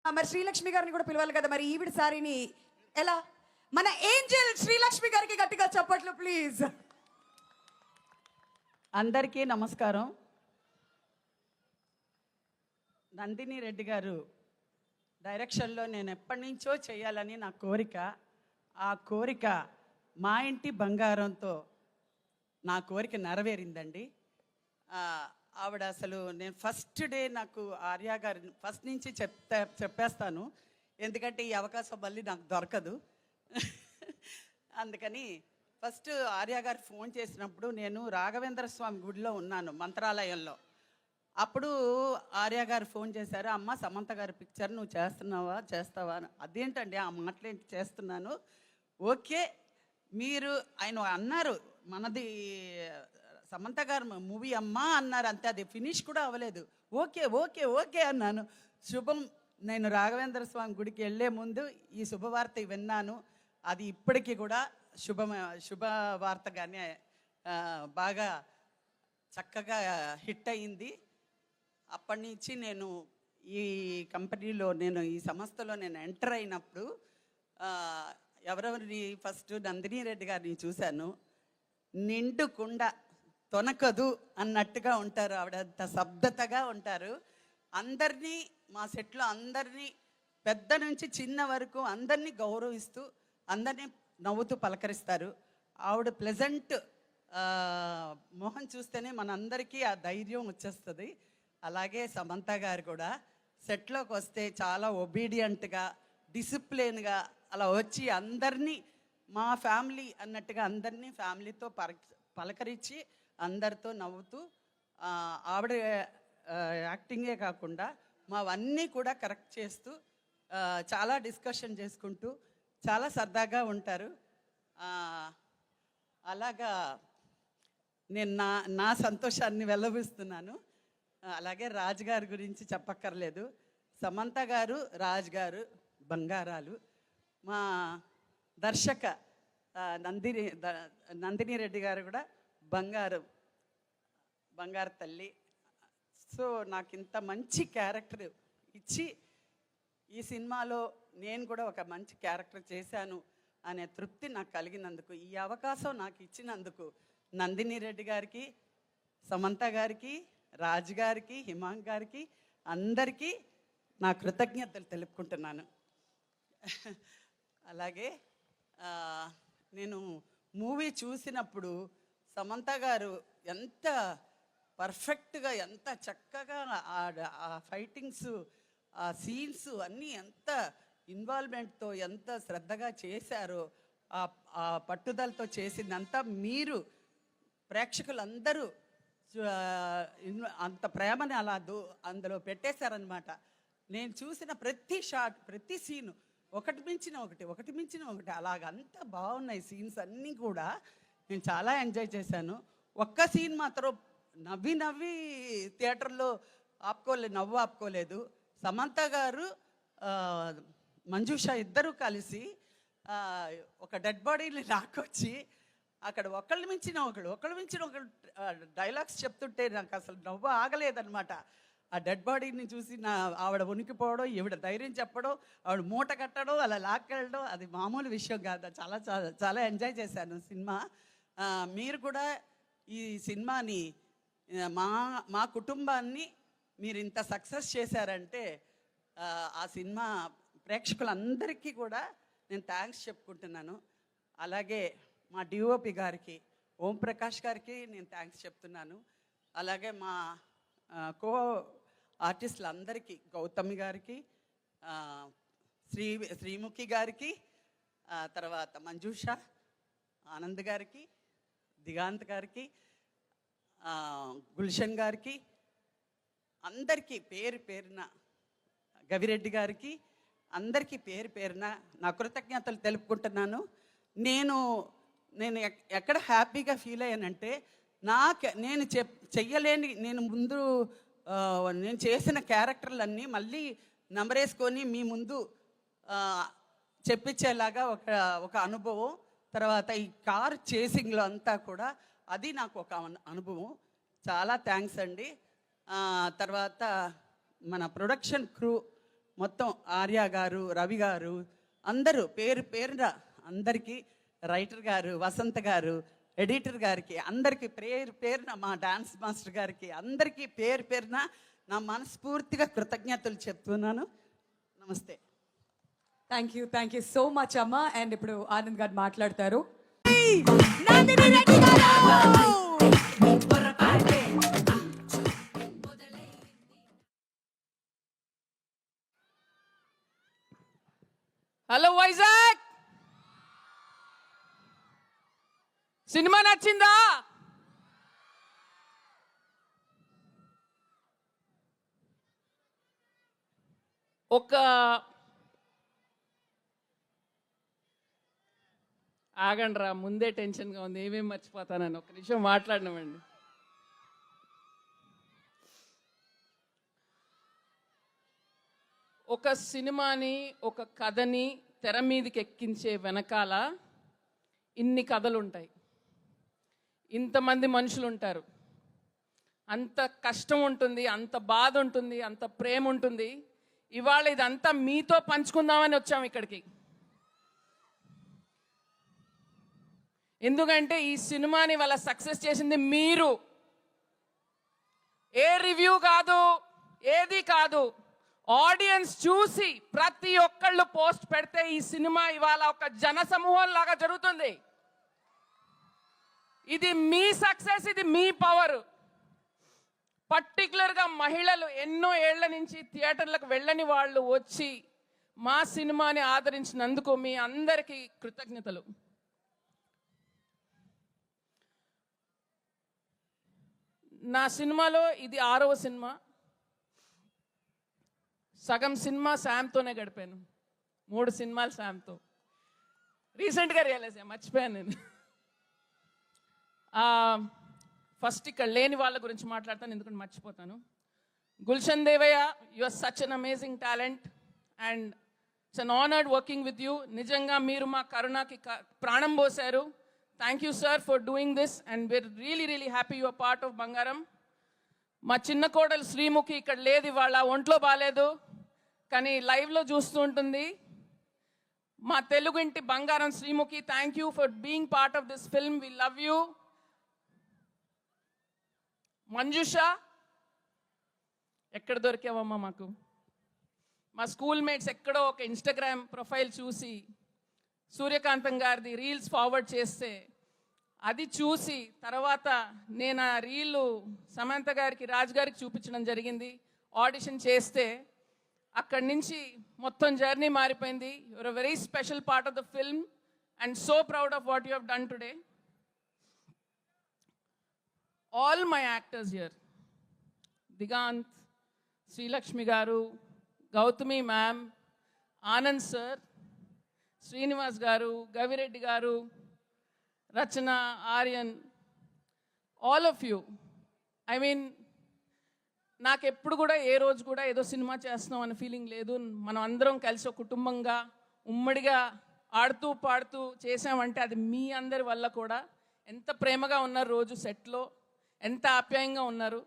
మరి శ్రీలక్ష్మి గారిని కూడా పిలవాలి కదా, మరి ఈవిడ సారీని ఎలా? మన ఏంజెల్ శ్రీలక్ష్మి గారికి గట్టిగా చప్పట్లు ప్లీజ్. అందరికీ నమస్కారం. నందిని రెడ్డి గారు డైరెక్షన్లో నేను ఎప్పటి నుంచో చేయాలని నా కోరిక. ఆ కోరిక మా ఇంటి బంగారంతో నా కోరిక నెరవేరిందండి. ఆవిడ అసలు నేను ఫస్ట్ డే నాకు ఆర్య గారిని ఫస్ట్ నుంచి చెప్పేస్తాను, ఎందుకంటే ఈ అవకాశం మళ్ళీ నాకు దొరకదు. అందుకని ఫస్ట్ ఆర్య గారు ఫోన్ చేసినప్పుడు నేను రాఘవేంద్ర స్వామి గుడిలో ఉన్నాను మంత్రాలయంలో. అప్పుడు ఆర్య గారు ఫోన్ చేశారు, అమ్మ సమంత గారి పిక్చర్ నువ్వు చేస్తావా అదేంటండి ఆ మాటలేంటి, చేస్తున్నాను. ఓకే మీరు ఆయన అన్నారు మనది సమంత గారు మూవీ అమ్మా అన్నారు, అంతే, అది ఫినిష్ కూడా అవ్వలేదు. ఓకే ఓకే ఓకే అన్నాను. శుభం. నేను రాఘవేంద్ర స్వామి గుడికి వెళ్ళే ముందు ఈ శుభవార్త విన్నాను. అది ఇప్పటికీ కూడా శుభవార్తగానే బాగా చక్కగా హిట్ అయింది. అప్పటి నుంచి నేను ఈ కంపెనీలో ఈ సంస్థలో ఎంటర్ అయినప్పుడు ఎవరెవరిని ఫస్ట్ నందిని రెడ్డి గారిని చూశాను. నిండుకుండా తొనకదు అన్నట్టుగా ఉంటారు ఆవిడ, అంత శబ్దతగా ఉంటారు. అందరినీ మా సెట్లో అందరినీ పెద్ద నుంచి చిన్న వరకు అందరినీ గౌరవిస్తూ అందరినీ నవ్వుతూ పలకరిస్తారు. ఆవిడ ప్లెజెంట్ మొహం చూస్తేనే మనందరికీ ఆ ధైర్యం వచ్చేస్తుంది. అలాగే సమంత గారు కూడా సెట్లోకి వస్తే చాలా ఒబీడియంట్గా డిసిప్లిన్గా అలా వచ్చి అందరినీ మా ఫ్యామిలీ అన్నట్టుగా అందరినీ ఫ్యామిలీతో పలకరించి అందరితో నవ్వుతూ ఆవిడ యాక్టింగే కాకుండా మావన్నీ కూడా కరెక్ట్ చేస్తూ చాలా డిస్కషన్ చేసుకుంటూ చాలా సరదాగా ఉంటారు. అలాగా నేను నా సంతోషాన్ని వెల్లబిస్తున్నాను. అలాగే రాజు గారి గురించి చెప్పక్కర్లేదు. సమంత గారు రాజు గారు బంగారాలు. మా దర్శక నందిని రెడ్డి గారు కూడా బంగారు తల్లి. సో నాకు ఇంత మంచి క్యారెక్టర్ ఇచ్చి ఈ సినిమాలో నేను కూడా ఒక మంచి క్యారెక్టర్ చేశాను అనే తృప్తి నాకు కలిగినందుకు, ఈ అవకాశం నాకు ఇచ్చినందుకు నందిని రెడ్డి గారికి, సమంత గారికి, రాజు గారికి, హిమాంక్ గారికి అందరికీ నా కృతజ్ఞతలు తెలుపుకుంటున్నాను. అలాగే నేను మూవీ చూసినప్పుడు సమంత గారు ఎంత పర్ఫెక్ట్గా, ఎంత చక్కగా ఆ ఫైటింగ్స్, ఆ సీన్స్ అన్నీ ఎంత ఇన్వాల్వ్మెంట్తో ఎంత శ్రద్ధగా చేశారో, ఆ పట్టుదలతో చేసిందంతా మీరు ప్రేక్షకులందరూ అంత ప్రేమని అలా అందులో పెట్టేశారనమాట. నేను చూసిన ప్రతి షాట్, ప్రతి సీను ఒకటి మించిన ఒకటి అలాగంత బాగున్నాయి సీన్స్ అన్నీ కూడా. నేను చాలా ఎంజాయ్ చేశాను. ఒక్క సీన్ మాత్రం నవ్వి థియేటర్లో నవ్వు ఆపుకోలేదు. సమంత గారు మంజుష ఇద్దరూ కలిసి ఒక డెడ్ బాడీని లాక్కొచ్చి అక్కడ ఒకళ్ళు మించిన ఒకళ్ళు డైలాగ్స్ చెప్తుంటే నాకు అసలు నవ్వు ఆగలేదన్నమాట. ఆ డెడ్ బాడీని చూసి ఆవిడ ఉనికిపోవడం, ఈవిడ ధైర్యం చెప్పడం, ఆవిడ మూట కట్టడం, అలా లాక్కెళ్ళడం అది మామూలు విషయం కాదు. చాలా చాలా చాలా ఎంజాయ్ చేశాను సినిమా. మీరు కూడా ఈ సినిమాని మా కుటుంబాన్ని మీరు ఇంత సక్సెస్ చేశారంటే ఆ సినిమా ప్రేక్షకులందరికీ కూడా నేను థ్యాంక్స్ చెప్పుకుంటున్నాను. అలాగే మా డిఓపి గారికి, ఓం ప్రకాష్ గారికి నేను థ్యాంక్స్ చెప్తున్నాను. అలాగే మా కో ఆర్టిస్టులందరికీ, గౌతమి గారికి, శ్రీముఖి గారికి, తర్వాత మంజుష, ఆనంద్ గారికి, దిగాంత్ గారికి, గుల్షన్ గారికి, అందరికీ పేరున, గవిరెడ్డి గారికి అందరికీ పేరున నా కృతజ్ఞతలు తెలుపుకుంటున్నాను. నేను ఎక్కడ హ్యాపీగా ఫీల్ అయ్యానంటే, నేను చెయ్యలేని, నేను చేసిన క్యారెక్టర్లన్నీ మళ్ళీ నెంబరేసుకొని మీ ముందు చెప్పించేలాగా ఒక అనుభవం. తర్వాత ఈ కార్ చేసింగ్లో అంతా కూడా అది నాకు ఒక అనుభవం. చాలా థ్యాంక్స్ అండి. తర్వాత మన ప్రొడక్షన్ క్రూ మొత్తం ఆర్య గారు, రవి గారు, అందరూ పేరు పేరున అందరికీ, రైటర్ గారు, వసంత గారు, ఎడిటర్ గారికి, అందరికీ పేరు పేరున, మా డాన్స్ మాస్టర్ గారికి, అందరికీ పేరు పేరున నా మనస్ఫూర్తిగా కృతజ్ఞతలు చెప్తున్నాను. నమస్తే. థ్యాంక్ యూ సో మచ్ అమ్మ. అండ్ ఇప్పుడు ఆనంద్ గారు మాట్లాడతారు. హలో వైజాగ్, సినిమా నచ్చిందా? ఒక ఆగండ్రా, ముందే టెన్షన్గా ఉంది, ఏమేమి మర్చిపోతానని ఒక నిమిషం మాట్లాడినామండి. ఒక సినిమాని, ఒక కథని తెర మీదకి ఎక్కించే వెనకాల ఇన్ని కథలు ఉంటాయి, ఇంతమంది మనుషులు ఉంటారు, అంత కష్టం ఉంటుంది, అంత బాధ ఉంటుంది, అంత ప్రేమ ఉంటుంది. ఇవాళ ఇదంతా మీతో పంచుకుందామని వచ్చాము ఇక్కడికి. ఎందుకంటే ఈ సినిమాని వాళ్ళ సక్సెస్ చేసింది మీరు. ఏ రివ్యూ కాదు, ఏది కాదు, ఆడియన్స్ చూసి ప్రతి ఒక్కళ్ళు పోస్ట్ పెడితే ఈ సినిమా ఇవాళ ఒక జన సమూహం లాగా జరుగుతుంది. ఇది మీ సక్సెస్, ఇది మీ పవర్. పర్టికులర్గా మహిళలు ఎన్నో ఏళ్ల నుంచి థియేటర్లకు వెళ్ళని వాళ్ళు వచ్చి మా సినిమాని ఆదరించినందుకు మీ అందరికీ కృతజ్ఞతలు. నా సినిమాలో ఇది 6వ సినిమా. సగం సినిమా శామ్తోనే గడిపాను, 3 సినిమాలు శామ్తో. రీసెంట్గా రియలైజ్ అయ్యా, మర్చిపోయాను నేను. ఫస్ట్ ఇక్కడ లేని వాళ్ళ గురించి మాట్లాడతాను, ఎందుకంటే మర్చిపోతాను. Gulshan Devaiah, you are such an amazing talent and it's an honoured working with you. నిజంగా మీరు మా కరుణకి ప్రాణం పోశారు. Thank you sir for doing this and we're really happy you are part of Bangaram. మా చిన్న కోడలు శ్రీముఖి ఇక్కడ లేదు, ఇవాళ ఒంట్లో బాగాలేదు, కానీ లైవ్లో చూస్తూ ఉంటుంది. మా తెలుగు ఇంటి బంగారం Sreemukhi, thank you for being part of this film, we love you. Manjusha, ఎక్కడ దొరికావమ్మా మాకు? మా స్కూల్ మేట్స్ ఎక్కడో ఒక ఇన్స్టాగ్రామ్ ప్రొఫైల్ చూసి సూర్యకాంతం గారిది రీల్స్ ఫార్వర్డ్ చేస్తే అది చూసి తర్వాత నేను ఆ రీలు సమంత గారికి, రాజ్ గారికి చూపించడం జరిగింది. ఆడిషన్ చేస్తే అక్కడి నుంచి మొత్తం జర్నీ మారిపోయింది. Your a very special part of the film and so proud of what you have done today. All my actors here, Diganth, Srilakshmi garu, Gautami ma'am, Anand sir, Srinivas garu, Gavireddy garu, Rachana, Aryan, all of you. I mean నాకు ఎప్పుడు కూడా ఏ రోజు కూడా ఏదో సినిమా చేస్తున్నాం అనే ఫీలింగ్ లేదు. మనం అందరం కలిసి ఒక కుటుంబంగా ఉమ్మడిగా ఆడుతూ పాడుతూ చేసామంటే అది మీ అందరి వల్ల కూడా. ఎంత ప్రేమగా ఉన్నారు రోజు సెట్లో, ఎంత ఆప్యాయంగా ఉన్నారు.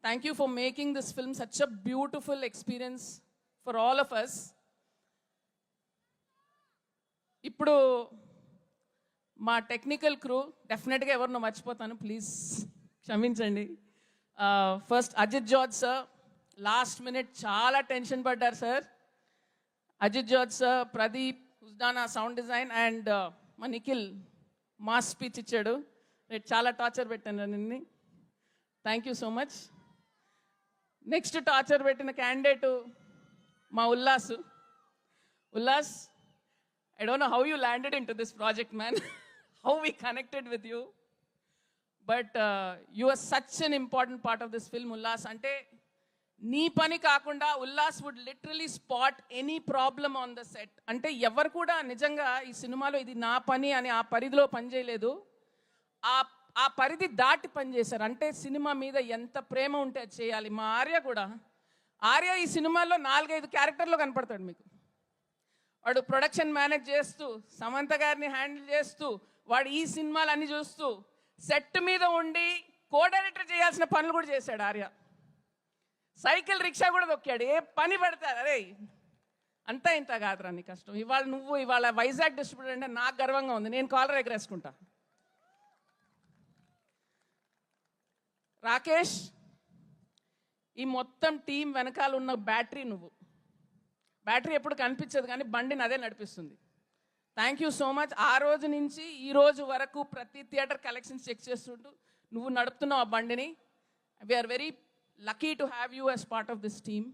Thank you for making this film such a beautiful experience for all of us. ఇప్పుడు మా టెక్నికల్ క్రూ, డెఫినెట్గా ఎవరినో మర్చిపోతాను, ప్లీజ్ క్షమించండి. First Ajith George sir, last minute చాలా టెన్షన్ పడ్డారు sir. Ajith George sir, Pradeep హుస్దానా సౌండ్ డిజైన్, అండ్ మా నిఖిల్ మాస్ స్పీచ్ ఇచ్చాడు. రేపు చాలా టార్చర్ పెట్టాను నిన్ని. Thank you so much. Next torture పెట్టిన క్యాండిడేటు మా Ullas. Ullas, I don't know how you landed into this project, man. How we connected with you. But you are such an important part of this film, Ullas. Ante నీ పని కాకుండా Ullas would literally spot any problem on the set. అంటే ఎవరు కూడా నిజంగా ఈ సినిమాలో ఇది నా పని అని ఆ పరిధిలో పనిచేయలేదు, ఆ పరిధి దాటి పనిచేశారు. అంటే సినిమా మీద ఎంత ప్రేమ ఉంటే అది చేయాలి. మా ఆర్య కూడా, ఆర్య ఈ సినిమాలో 4-5 క్యారెక్టర్లో కనపడతాడు మీకు. వాడు ప్రొడక్షన్ మేనేజ్ చేస్తూ, సమంత గారిని హ్యాండిల్ చేస్తూ, వాడు ఈ సినిమాలన్నీ చూస్తూ, సెట్ మీద ఉండి కో డైరెక్టర్ చేయాల్సిన పనులు కూడా చేశాడు ఆర్య. సైకిల్ రిక్షా కూడా దొక్కాడు, ఏ పని పడతారు. అరే అంతా ఇంత కాదురా నీ కష్టం. ఇవాళ వైజాగ్ డిస్ట్రిబ్యూటర్ అంటే నాకు గర్వంగా ఉంది. నేను కాలర్ ఎగరేసుకుంటా. రాకేష్, ఈ మొత్తం టీం వెనకాల ఉన్న బ్యాటరీ నువ్వు. బ్యాటరీ ఎప్పుడు కనిపించదు కానీ బండిని అదే నడిపిస్తుంది. Thank you so much. ఆ రోజు నుంచి ఈ రోజు వరకు ప్రతి థియేటర్ కలెక్షన్స్ చెక్ చేస్తుంటూ నువ్వు నడుపుతున్నావు ఆ బండిని. We're very lucky to have you as part of this team.